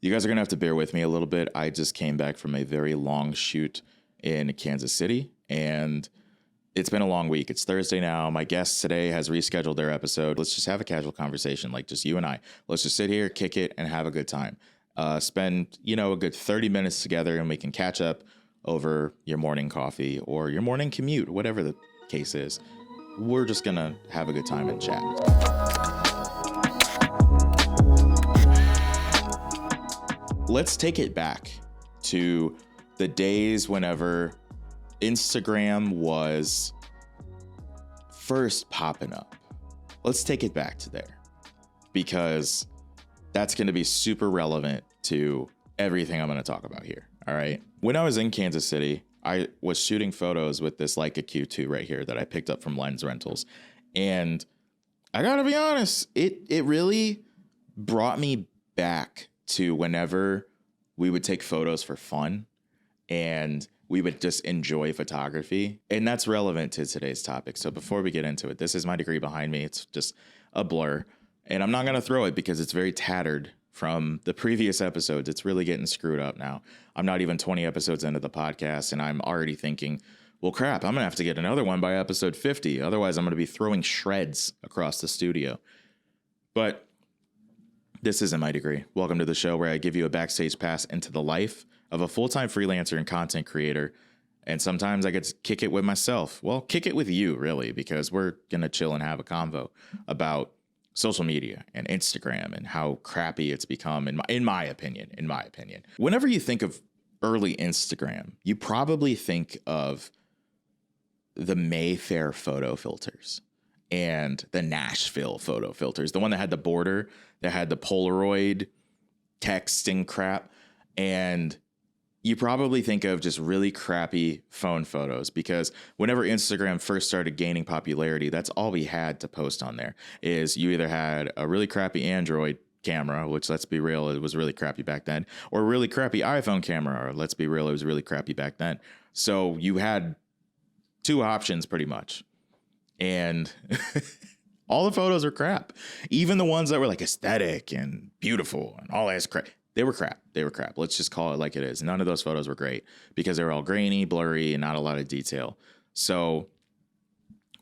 You guys are going to have to bear with me a little bit. I just came back from a very long shoot in Kansas City, and it's been a long week. It's Thursday now. My guest today has rescheduled their episode. Let's just have a casual conversation, like just you and I. Let's just sit here, kick it, and have a good time. Spend, a good 30 minutes together, and we can catch up over your morning coffee or your morning commute, whatever the case is. We're just going to have a good time and chat. Let's take it back to the days whenever Instagram was first popping up. Let's take it back to there because that's going to be super relevant to everything I'm going to talk about here. All right. When I was in Kansas City, I was shooting photos with this Leica Q2 right here that I picked up from Lens Rentals. And I got to be honest, it really brought me back to whenever we would take photos for fun and we would just enjoy photography. And that's relevant to today's topic. So before we get into it, this is my degree behind me. It's just a blur. And I'm not going to throw it because it's very tattered from the previous episodes. It's really getting screwed up now. I'm not even 20 episodes into the podcast, and I'm already thinking, well, crap, I'm going to have to get another one by episode 50. Otherwise, I'm going to be throwing shreds across the studio. But this isn't my degree. Welcome to the show where I give you a backstage pass into the life of a full-time freelancer and content creator. And sometimes I get to kick it with myself. Well, kick it with you, really, because we're going to chill and have a convo about social media and Instagram and how crappy it's become, in my opinion. Whenever you think of early Instagram, you probably think of the Mayfair photo filters and the Nashville photo filters, the one that had the border, that had the Polaroid text and crap. And you probably think of just really crappy phone photos because whenever Instagram first started gaining popularity, that's all we had to post on there is you either had a really crappy Android camera, which let's be real, it was really crappy back then, or a really crappy iPhone camera, or let's be real, it was really crappy back then. So you had two options pretty much. And all the photos were crap. Even the ones that were like aesthetic and beautiful and all that crap. They were crap. Let's just call it like it is. None of those photos were great because they were all grainy, blurry, and not a lot of detail. So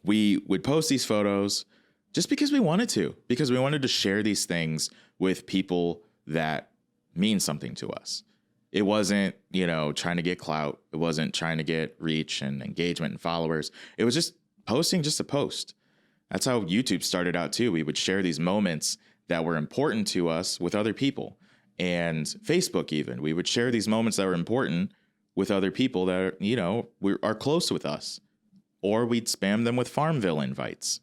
we would post these photos just because we wanted to share these things with people that mean something to us. It wasn't, trying to get clout. It wasn't trying to get reach and engagement and followers. It was just posting just to post. That's how YouTube started out too. We would share these moments that were important to us with other people. And Facebook even, we would share these moments that were important with other people that, are close with us. Or we'd spam them with Farmville invites.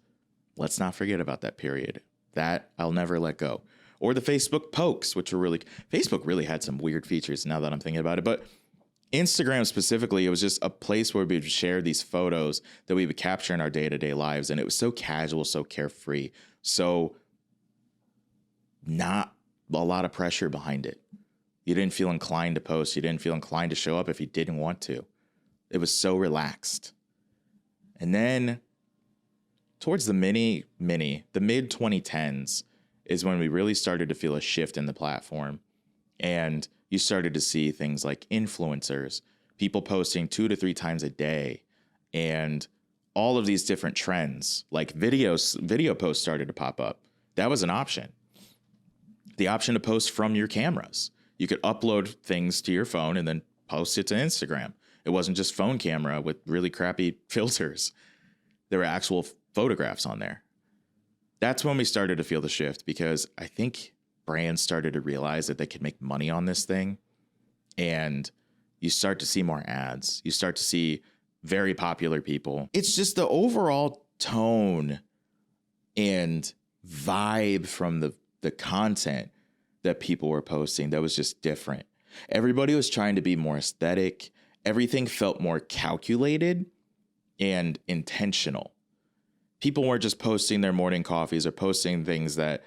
Let's not forget about that period. That I'll never let go. Or the Facebook pokes, which were Facebook really had some weird features now that I'm thinking about it. But Instagram specifically, it was just a place where we would share these photos that we would capture in our day-to-day lives. And it was so casual, so carefree, so not a lot of pressure behind it. You didn't feel inclined to post. You didn't feel inclined to show up if you didn't want to. It was so relaxed. And then towards the mid 2010s is when we really started to feel a shift in the platform. And you started to see things like influencers, people posting 2 to 3 times a day, and all of these different trends, like video posts started to pop up. That was an option. The option to post from your cameras. You could upload things to your phone and then post it to Instagram. It wasn't just phone camera with really crappy filters. There were actual photographs on there. That's when we started to feel the shift because I think brands started to realize that they could make money on this thing. And you start to see more ads. You start to see very popular people. It's just the overall tone and vibe from the content that people were posting that was just different. Everybody was trying to be more aesthetic. Everything felt more calculated and intentional. People weren't just posting their morning coffees or posting things that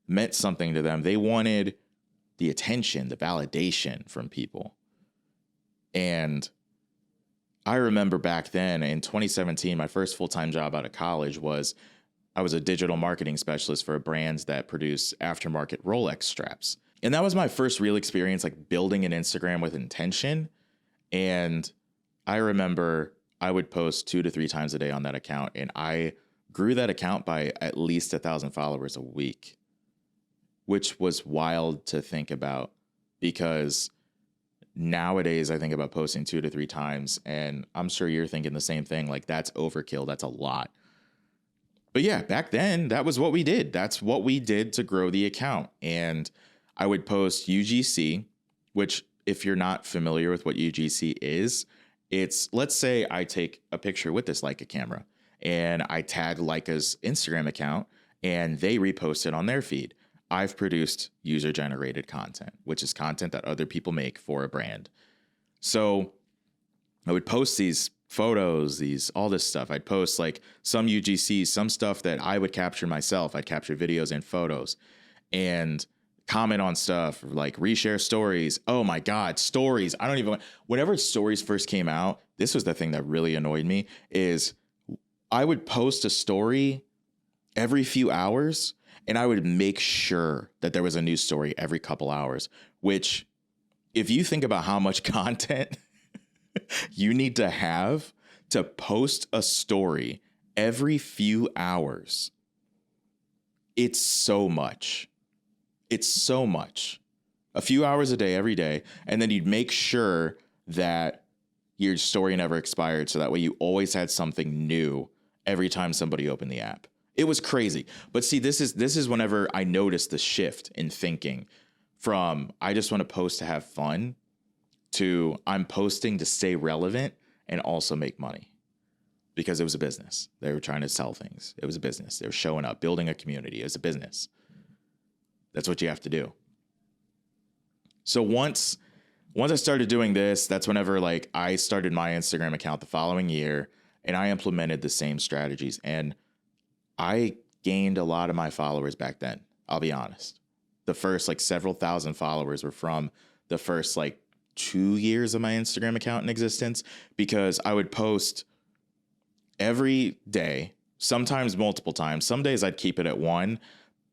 meant something to them. They wanted the attention, the validation from people. And I remember back then in 2017, my first full-time job out of college was I was a digital marketing specialist for a brand that produced aftermarket Rolex straps. And that was my first real experience, like building an Instagram with intention. And I remember I would post 2 to 3 times a day on that account. And I grew that account by at least 1,000 followers a week, which was wild to think about, because nowadays I think about posting 2 to 3 times. And I'm sure you're thinking the same thing. Like, that's overkill. That's a lot. But yeah, back then, that was what we did. That's what we did to grow the account. And I would post UGC, which, if you're not familiar with what UGC is, it's, let's say I take a picture with this Leica camera and I tag Leica's Instagram account and they repost it on their feed. I've produced user-generated content, which is content that other people make for a brand. So I would post these photos, all this stuff. I'd post like some UGCs, some stuff that I would capture myself. I'd capture videos and photos and comment on stuff, like reshare stories. Oh my God, stories. Whenever stories first came out, this was the thing that really annoyed me, is I would post a story every few hours and I would make sure that there was a new story every couple hours, which, if you think about how much content you need to have to post a story every few hours, it's so much. It's so much. A few hours a day, every day. And then you'd make sure that your story never expired, so that way you always had something new every time somebody opened the app. It was crazy. But see, this is whenever I noticed the shift in thinking from I just want to post to have fun to I'm posting to stay relevant and also make money. Because it was a business. They were trying to sell things. It was a business. They were showing up, building a community. It was a business. That's what you have to do. So once I started doing this, that's whenever like I started my Instagram account the following year, and I implemented the same strategies. And I gained a lot of my followers back then. I'll be honest. The first like several thousand followers were from the first like 2 years of my Instagram account in existence, because I would post every day, sometimes multiple times. Some days I'd keep it at one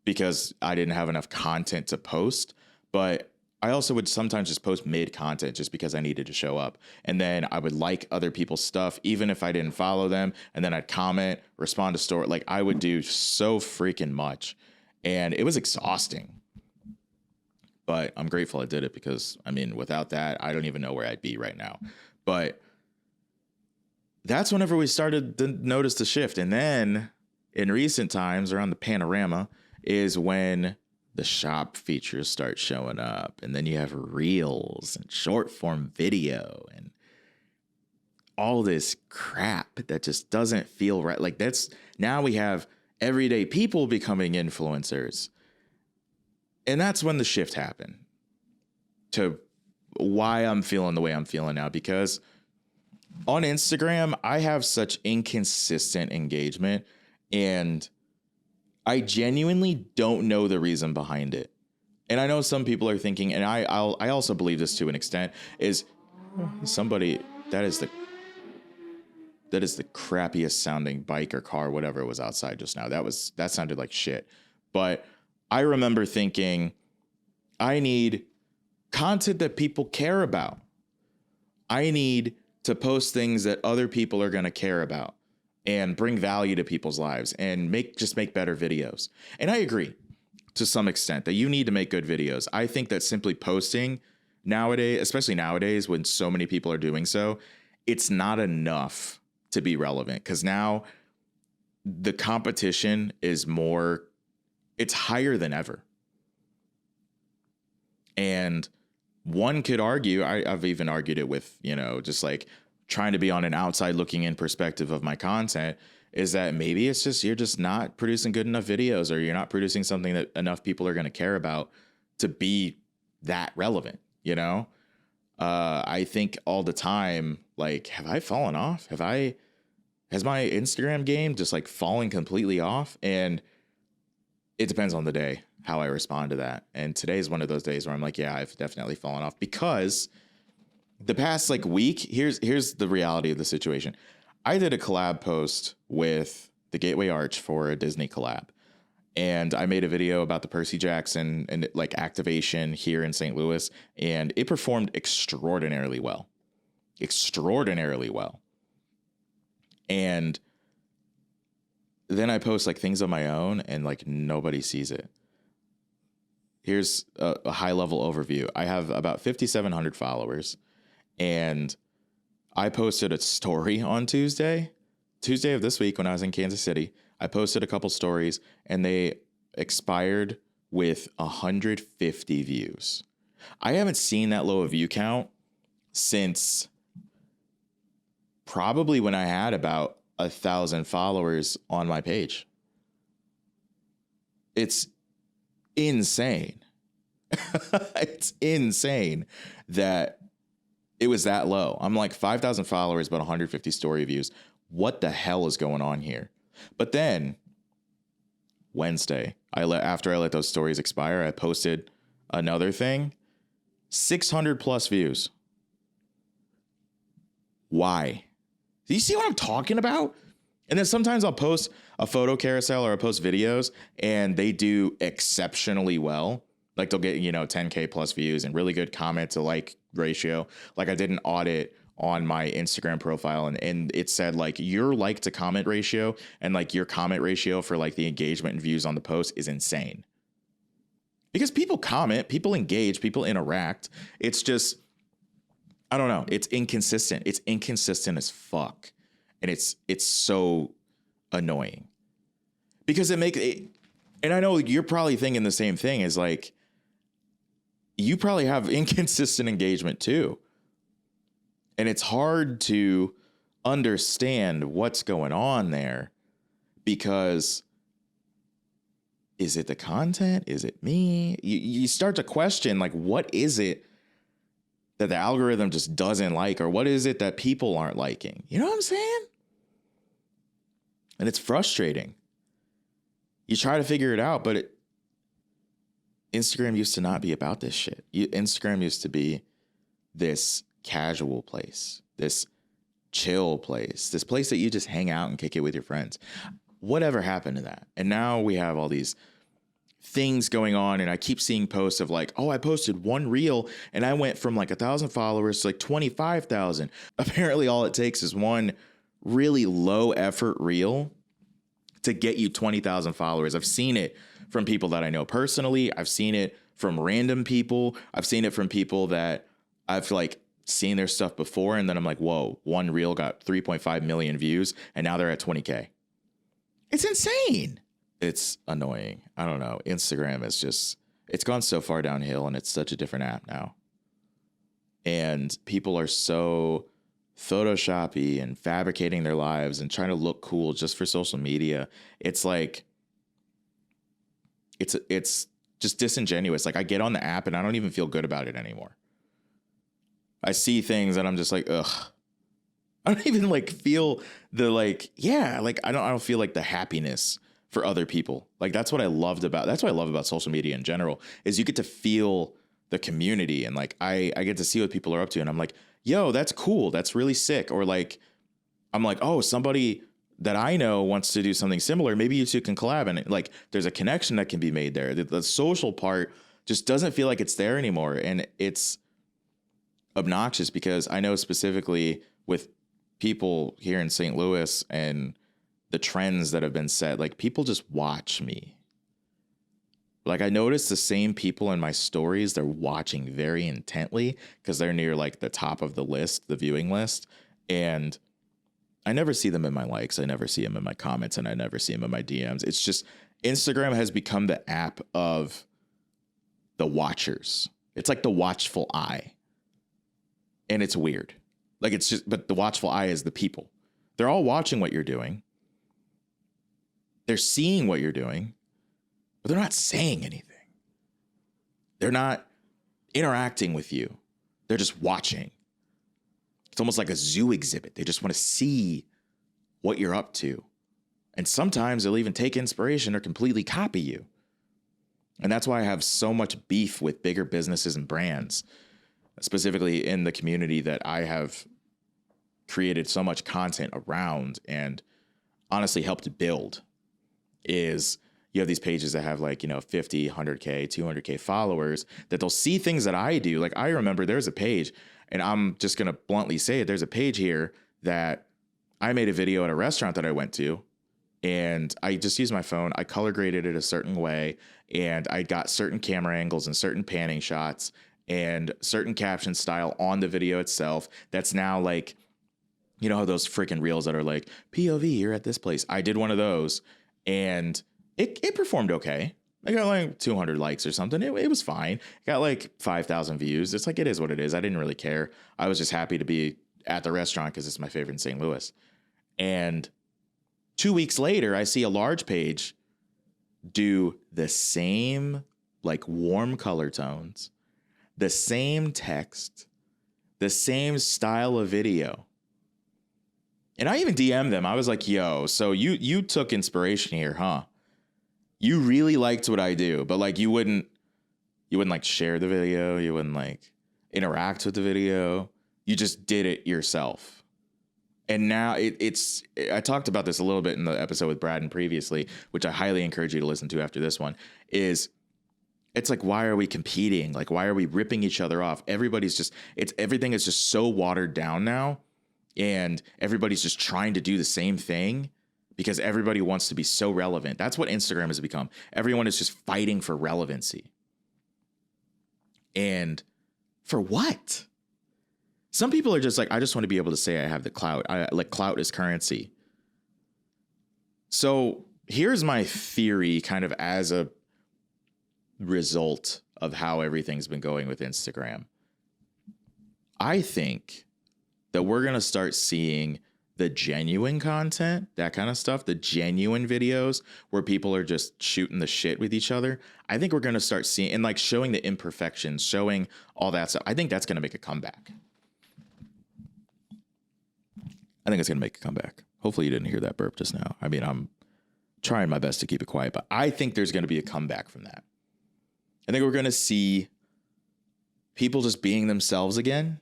because I didn't have enough content to post, but I also would sometimes just post mid content just because I needed to show up. And then I would like other people's stuff, even if I didn't follow them. And then I'd comment, respond to story. Like, I would do so freaking much, and it was exhausting. But I'm grateful I did it, because I mean, without that, I don't even know where I'd be right now. But that's whenever we started to notice the shift. And then in recent times, around the panorama, is when the shop features start showing up. And then you have reels and short form video and all this crap that just doesn't feel right. Like, now we have everyday people becoming influencers. And that's when the shift happened to why I'm feeling the way I'm feeling now, because on Instagram, I have such inconsistent engagement, and I genuinely don't know the reason behind it. And I know some people are thinking, and I also believe this to an extent, is somebody that is the crappiest sounding bike or car, whatever it was outside just now. That sounded like shit. But I remember thinking, I need content that people care about. I need to post things that other people are going to care about and bring value to people's lives and make better videos. And I agree to some extent that you need to make good videos. I think that simply posting nowadays, especially nowadays when so many people are doing so, it's not enough to be relevant, because now the competition is it's higher than ever. And one could argue, I've even argued it with, just like trying to be on an outside looking in perspective of my content, is that maybe it's just, you're just not producing good enough videos, or you're not producing something that enough people are going to care about to be that relevant. I think all the time, like, have I fallen off? Has my Instagram game just like fallen completely off? And it depends on the day how I respond to that. And today is one of those days where I'm like, yeah, I've definitely fallen off, because the past like week, here's the reality of the situation. I did a collab post with the Gateway Arch for a Disney collab. And I made a video about the Percy Jackson and like activation here in St. Louis, and it performed extraordinarily well. Extraordinarily well. And then I post like things of my own and like nobody sees it. Here's a high level overview. I have about 5,700 followers, and I posted a story on Tuesday of this week when I was in Kansas City. I posted a couple stories and they expired with 150 views. I haven't seen that low a view count since probably when I had about 1,000 followers on my page. It's insane. It's insane that it was that low. I'm like 5,000 followers, but 150 story views. What the hell is going on here? But then Wednesday, after I let those stories expire, I posted another thing, 600 plus views. Why? Do you see what I'm talking about? And then sometimes I'll post a photo carousel or I'll post videos and they do exceptionally well. Like they'll get, 10K plus views and really good comment to like ratio. Like I did an audit on my Instagram profile and it said like your like to comment ratio and like your comment ratio for like the engagement and views on the post is insane. Because people comment, people engage, people interact. It's just, I don't know. It's inconsistent. It's inconsistent as fuck. And it's so annoying because it makes it. And I know you're probably thinking the same thing is like, you probably have inconsistent engagement too. And it's hard to understand what's going on there because is it the content? Is it me? You start to question like, what is it that the algorithm just doesn't like? Or what is it that people aren't liking? You know what I'm saying? And it's frustrating. You try to figure it out, but Instagram used to not be about this shit. Instagram used to be this casual place, this chill place, this place that you just hang out and kick it with your friends. Whatever happened to that? And now we have all these things going on, and I keep seeing posts of like, oh, I posted one reel and I went from like 1,000 followers to like 25,000. Apparently all it takes is one really low effort reel to get you 20,000 followers. I've seen it from people that I know personally. I've seen it from random people. I've seen it from people that I've like seen their stuff before. And then I'm like, whoa, one reel got 3.5 million views and now they're at 20K. It's insane. It's annoying. I don't know. Instagram is just, it's gone so far downhill and it's such a different app now. And people are so Photoshoppy and fabricating their lives and trying to look cool just for social media. It's like, it's just disingenuous. Like I get on the app and I don't even feel good about it anymore. I see things and I'm just like, ugh. I don't even like feel the like, yeah, like I don't feel like the happiness for other people. Like that's what I loved about, that's what I love about social media in general is you get to feel the community and like I get to see what people are up to and I'm like, yo, that's cool. That's really sick. Or like, I'm like, oh, somebody that I know wants to do something similar. Maybe you two can collab and like, there's a connection that can be made there. The social part just doesn't feel like it's there anymore. And it's obnoxious because I know specifically with people here in St. Louis and the trends that have been set, like people just watch me. Like I noticed the same people in my stories, they're watching very intently because they're near like the top of the list, the viewing list. And I never see them in my likes. I never see them in my comments and I never see them in my DMs. It's just Instagram has become the app of the watchers. It's like the watchful eye. And it's weird. Like it's just, but the watchful eye is the people. They're all watching what you're doing. They're seeing what you're doing. But they're not saying anything. They're not interacting with you. They're just watching. It's almost like a zoo exhibit. They just want to see what you're up to. And sometimes they'll even take inspiration or completely copy you. And that's why I have so much beef with bigger businesses and brands, specifically in the community that I have created so much content around and honestly helped build is you have these pages that have like, 50, 100K, 200K followers that they'll see things that I do. Like I remember there's a page, and I'm just going to bluntly say it. There's a page here that I made a video at a restaurant that I went to, and I just used my phone. I color graded it a certain way, and I got certain camera angles and certain panning shots and certain caption style on the video itself. That's now like, how those freaking reels that are like POV, you're at this place. I did one of those, and it performed okay. I got like 200 likes or something. It was fine. Got like 5,000 views. It's like, it is what it is. I didn't really care. I was just happy to be at the restaurant because it's my favorite in St. Louis. And 2 weeks later, I see a large page do the same like warm color tones, the same text, the same style of video. And I even DM'd them. I was like, yo, so you took inspiration here, huh? You really liked what I do, but like you wouldn't like share the video. You wouldn't like interact with the video. You just did it yourself. And now I talked about this a little bit in the episode with Braden previously, which I highly encourage you to listen to after this one, it's like, why are we competing? Like, why are we ripping each other off? Everything is just so watered down now. And everybody's just trying to do the same thing because everybody wants to be so relevant. That's what Instagram has become. Everyone is just fighting for relevancy. And for what? Some people are just like, I just want to be able to say I have the clout. Clout is currency. So here's my theory kind of as a result of how everything's been going with Instagram. I think that we're going to start seeing the genuine content, that kind of stuff, the genuine videos where people are just shooting the shit with each other. I think we're going to start seeing, and like showing the imperfections, showing all that stuff. I think that's going to make a comeback. I think it's going to make a comeback. Hopefully you didn't hear that burp just now. I mean, I'm trying my best to keep it quiet, but I think there's going to be a comeback from that. I think we're going to see people just being themselves again.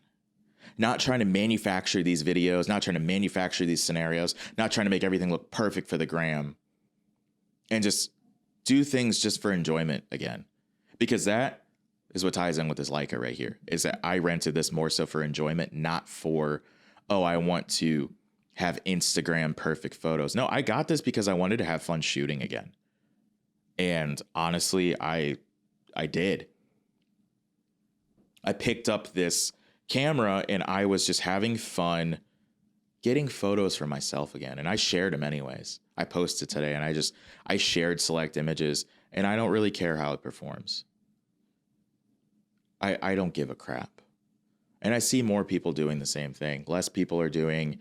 Not trying to manufacture these videos, not trying to manufacture these scenarios, not trying to make everything look perfect for the gram, and just do things just for enjoyment again. Because that is what ties in with this Leica right here, is that I rented this more so for enjoyment, not for, oh, I want to have Instagram perfect photos. No, I got this because I wanted to have fun shooting again. And honestly, I did. I picked up this camera and I was just having fun getting photos for myself again. And I shared them anyways. I posted today and I shared select images, and I don't really care how it performs. I don't give a crap. And I see more people doing the same thing. Less people are doing,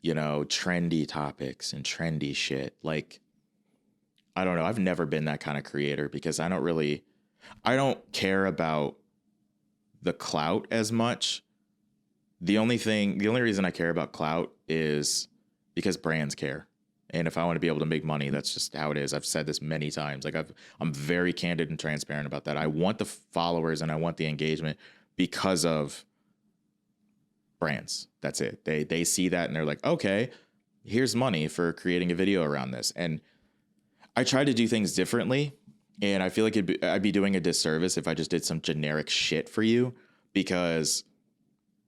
trendy topics and trendy shit. Like, I don't know. I've never been that kind of creator because I don't care about the clout as much. The only reason I care about clout is because brands care. And if I want to be able to make money, that's just how it is. I've said this many times. Like I'm very candid and transparent about that. I want the followers and I want the engagement because of brands. That's it. They see that and they're like, okay, here's money for creating a video around this. And I try to do things differently. And I feel like I'd be doing a disservice if I just did some generic shit for you, because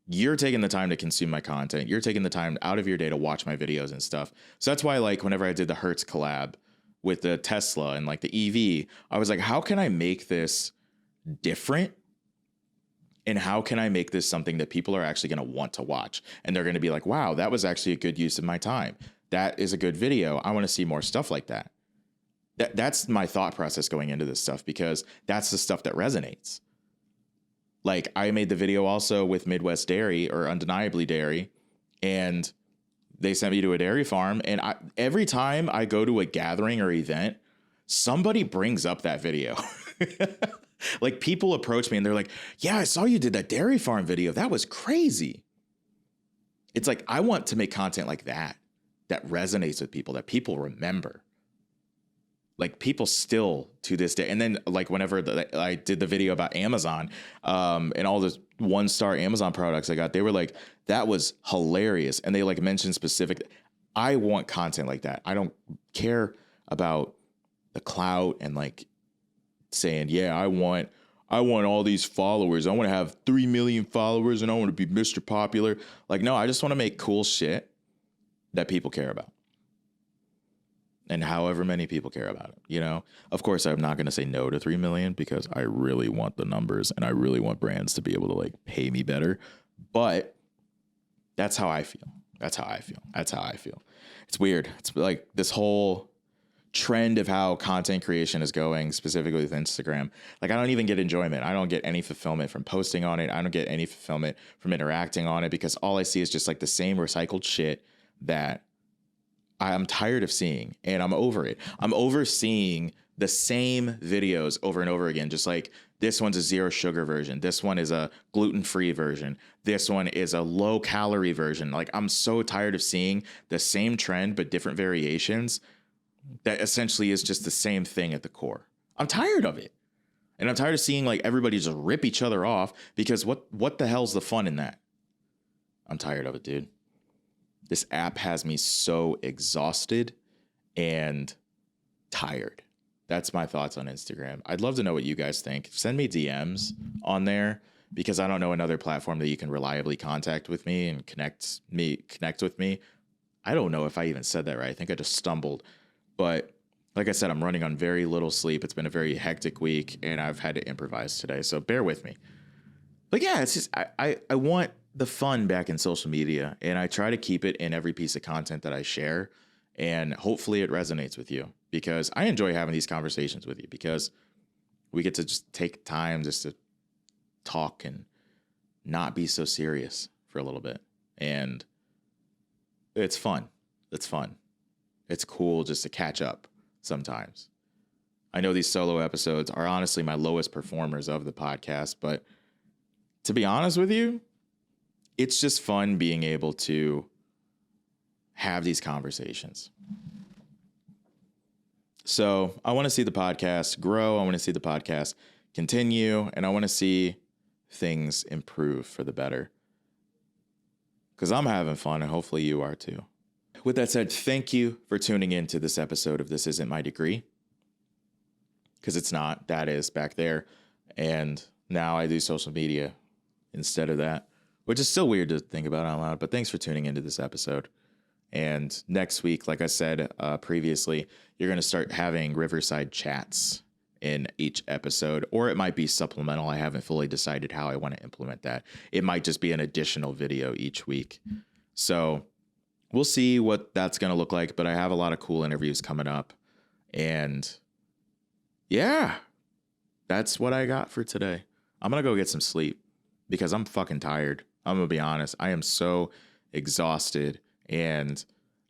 you're taking the time to consume my content. You're taking the time out of your day to watch my videos and stuff. So that's why, like, whenever I did the Hertz collab with the Tesla and like the EV, I was like, how can I make this different? And how can I make this something that people are actually going to want to watch? And they're going to be like, wow, that was actually a good use of my time. That is a good video. I want to see more stuff like that. That's my thought process going into this stuff, because that's the stuff that resonates. Like, I made the video also with Midwest Dairy, or Undeniably Dairy, and they sent me to a dairy farm. And every time I go to a gathering or event, somebody brings up that video. Like, people approach me and they're like, yeah, I saw you did that dairy farm video. That was crazy. It's like, I want to make content like that resonates with people, that people remember. Like, people still to this day. And then, like, whenever I did the video about Amazon and all the 1-star Amazon products I got, they were like, that was hilarious. And they like mentioned specific. I want content like that. I don't care about the clout and like saying, yeah, I want all these followers. I want to have 3 million followers and I want to be Mr. Popular. Like, no, I just want to make cool shit that people care about. And however many people care about it, you know? Of course, I'm not going to say no to 3 million because I really want the numbers and I really want brands to be able to like pay me better. But that's how I feel. That's how I feel. It's weird. It's like this whole trend of how content creation is going, specifically with Instagram. Like, I don't even get enjoyment. I don't get any fulfillment from posting on it. I don't get any fulfillment from interacting on it because all I see is just like the same recycled shit that I'm tired of seeing, and I'm over it. I'm over seeing the same videos over and over again. Just like this one's a 0 sugar version. This one is a gluten-free version. This one is a low calorie version. Like, I'm so tired of seeing the same trend, but different variations that essentially is just the same thing at the core. I'm tired of it. And I'm tired of seeing like everybody just rip each other off because what the hell's the fun in that? I'm tired of it, dude. This app has me so exhausted and tired. That's my thoughts on Instagram. I'd love to know what you guys think. Send me DMs on there because I don't know another platform that you can reliably contact with me and connect with me. I don't know if I even said that right. I think I just stumbled. But like I said, I'm running on very little sleep. It's been a very hectic week and I've had to improvise today. So bear with me. But yeah, it's just I want the fun back in social media, and I try to keep it in every piece of content that I share, and hopefully it resonates with you because I enjoy having these conversations with you because we get to just take time just to talk and not be so serious for a little bit. And it's fun. It's fun. It's cool just to catch up sometimes. I know these solo episodes are honestly my lowest performers of the podcast, but to be honest with you, it's just fun being able to have these conversations. So I want to see the podcast grow. I want to see the podcast continue, and I want to see things improve for the better because I'm having fun, and hopefully you are too. With that said, thank you for tuning in to this episode of This Isn't My Degree, because it's not. That is back there. And now I do social media instead of that, which is still weird to think about out loud. But thanks for tuning into this episode. And next week, like I said previously, you're going to start having Riverside chats in each episode, or it might be supplemental. I haven't fully decided how I want to implement that. It might just be an additional video each week. So we'll see what that's going to look like, but I have a lot of cool interviews coming up. And yeah, that's what I got for today. I'm going to go get some sleep because I'm fucking tired. I'm going to be honest. I am so exhausted, and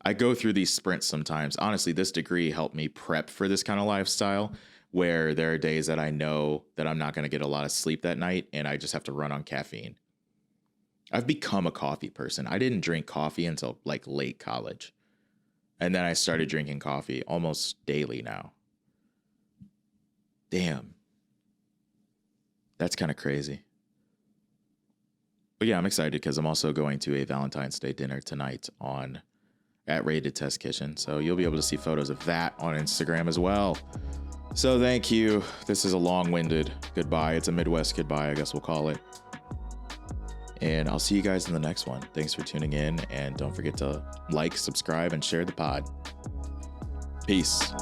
I go through these sprints sometimes. Honestly, this degree helped me prep for this kind of lifestyle where there are days that I know that I'm not going to get a lot of sleep that night, and I just have to run on caffeine. I've become a coffee person. I didn't drink coffee until like late college. And then I started drinking coffee almost daily now. Damn. That's kind of crazy. But yeah, I'm excited because I'm also going to a Valentine's Day dinner tonight at Rated Test Kitchen. So you'll be able to see photos of that on Instagram as well. So thank you. This is a long-winded goodbye. It's a Midwest goodbye, I guess we'll call it. And I'll see you guys in the next one. Thanks for tuning in. And don't forget to like, subscribe, and share the pod. Peace.